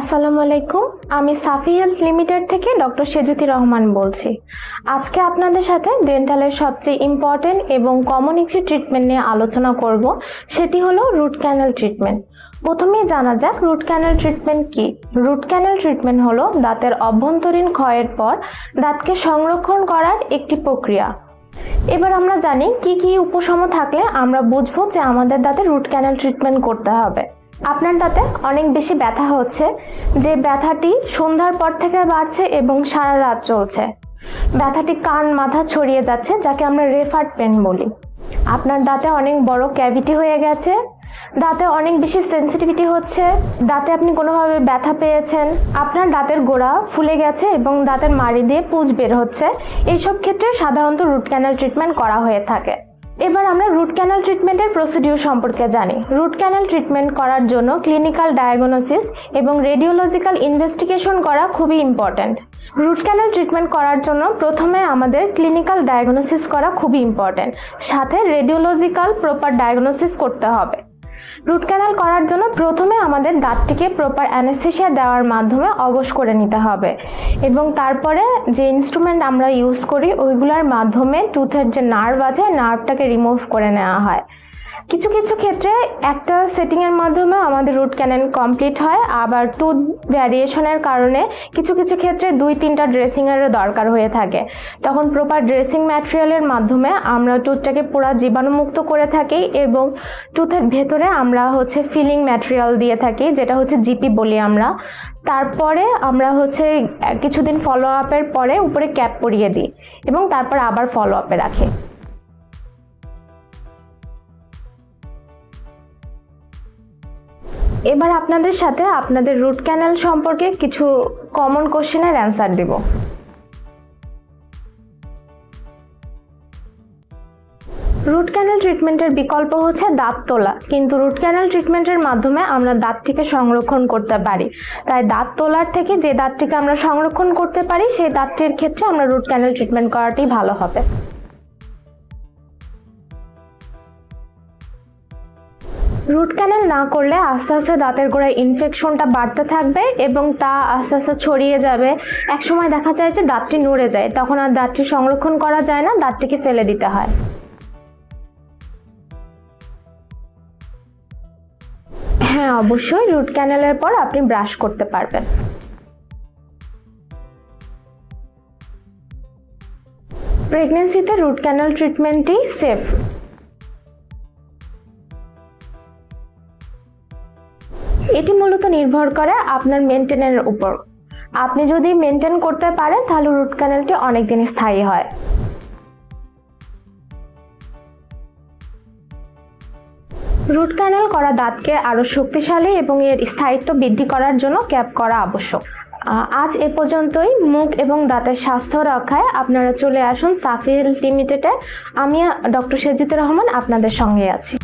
আসসালামু আলাইকুম। আমি সাফি হেলথ লিমিটেড থেকে ডক্টর সেজুতি রহমান বলছি। আজকে আপনাদের সাথে ডেন্টালের সবচেয়ে ইম্পর্টেন্ট এবং কমন একটি ট্রিটমেন্ট নিয়ে আলোচনা করব, সেটি হলো রুট ক্যানাল ট্রিটমেন্ট। প্রথমেই জানা যাক রুট ক্যানাল ট্রিটমেন্ট কি। রুট ক্যানাল ট্রিটমেন্ট হলো দাঁতের অভ্যন্তরীণ ক্ষয়ের পর দাঁতকে সংরক্ষণ করার একটি প্রক্রিয়া। এবার আমরা জানি কি কি উপশম থাকলে আমরা বুঝবো যে আমাদের দাঁতে রুট ক্যানাল ট্রিটমেন্ট করতে হবে। আপনার দাঁতে অনেক বেশি ব্যথা হচ্ছে, যে ব্যথাটি সন্ধ্যার পর থেকে বাড়ছে এবং সারা রাত চলছে। ব্যথাটি কান মাথা ছড়িয়ে যাচ্ছে, যাকে আমরা রেফার্ড পেন বলি। আপনার দাঁতে অনেক বড় ক্যাভিটি হয়ে গেছে, দাঁতে অনেক বেশি সেন্সিটিভিটি হচ্ছে, দাঁতে আপনি কোনোভাবে ব্যথা পেয়েছেন, আপনার দাঁতের গোড়া ফুলে গেছে এবং দাঁতের মাড়ি দিয়ে পুঁজ বের হচ্ছে। এইসব ক্ষেত্রে সাধারণত রুট ক্যানাল ট্রিটমেন্ট করা হয়ে থাকে। এবার আমরা রুট ক্যানাল ট্রিটমেন্টের প্রসিডিউর সম্পর্কে জানি। রুট ক্যানাল ট্রিটমেন্ট করার জন্য ক্লিনিক্যাল ডায়াগনোসিস এবং রেডিওলজিক্যাল ইনভেস্টিগেশন করা খুবই ইম্পর্ট্যান্ট। রুট ক্যানাল ট্রিটমেন্ট করার জন্য প্রথমে আমাদের ক্লিনিক্যাল ডায়াগনোসিস করা খুবই ইম্পর্ট্যান্ট, সাথে রেডিওলজিক্যাল প্রপার ডায়াগনোসিস করতে হবে। রুট ক্যানাল করার জন্য প্রথমে আমাদের দাঁতটিকে প্রপার অ্যানেস্থেসিয়া দেওয়ার মাধ্যমে অবশ করে নিতে হবে এবং তারপরে যে ইনস্ট্রুমেন্ট আমরা ইউজ করি ওইগুলোর মাধ্যমে টুথের যে নার্ভ আছে নার্ভটাকে রিমুভ করে নেওয়া হয়। কিছু কিছু ক্ষেত্রে একটা সেটিংয়ের মাধ্যমে আমাদের রুট ক্যানাল কমপ্লিট হয়, আবার টুথ ভ্যারিয়েশনের কারণে কিছু কিছু ক্ষেত্রে 2-3টা ড্রেসিংয়েরও দরকার হয়ে থাকে। তখন প্রপার ড্রেসিং ম্যাটেরিয়ালের মাধ্যমে আমরা টুথটাকে পুরো জীবাণুমুক্ত করে থাকি এবং টুথের ভেতরে আমরা ফিলিং ম্যাটেরিয়াল দিয়ে থাকি, যেটা জিপি বলি আমরা। তারপরে আমরা কিছুদিন ফলো আপের পরে উপরে ক্যাপ পরিয়ে দিই এবং তারপর আবার ফলো আপে রাখি। এবার আপনাদের সাথে আপনাদের রুট ক্যানাল সম্পর্কে কিছু কমন কোশ্চেনের অ্যান্সার দেব। রুট ক্যানাল ট্রিটমেন্টের বিকল্প হচ্ছে দাঁত তোলা, কিন্তু রুট ক্যানাল ট্রিটমেন্টের মাধ্যমে আমরা দাঁতটিকে সংরক্ষণ করতে পারি। তাই দাঁত তোলার থেকে যে দাঁতটিকে আমরা সংরক্ষণ করতে পারি সেই দাঁতটির ক্ষেত্রে আমরা রুট ক্যানাল ট্রিটমেন্ট করাটাই ভালো হবে। রুট ক্যানাল না করলে আস্তে আস্তে দাঁতের গোড়ায় ইনফেকশনটা বাড়তে থাকবে এবং তা আস্তে আস্তে ছড়িয়ে যাবে। একসময় দেখা যায় যে দাঁতটি নড়ে যায়, তখন আর দাঁতটি সংরক্ষণ করা যায় না, দাঁতটিকে ফেলে দিতে হয়। হ্যাঁ, অবশ্যই রুট ক্যানালের পর আপনি ব্রাশ করতে পারবেন। প্রেগন্যান্সিতে রুট ক্যানাল ট্রিটমেন্টটি সেফ। এটি মূলত নির্ভর করে আপনার মেনটেনের উপর। আপনি যদি মেনটেন করতে পারেন তাহলে রুট ক্যানালটি অনেকদিন স্থায়ী হয়। রুট ক্যানাল করা দাঁতকে আরো শক্তিশালী এবং এর স্থায়িত্ব বৃদ্ধি করার জন্য ক্যাপ করা আবশ্যক। আজ এ পর্যন্তই। মুখ এবং দাঁতের স্বাস্থ্য রক্ষায় আপনারা চলে আসুন সাফি হেলথ লিমিটেডে। আমি ডক্টর সেজুতি রহমান আপনাদের সঙ্গে আছি।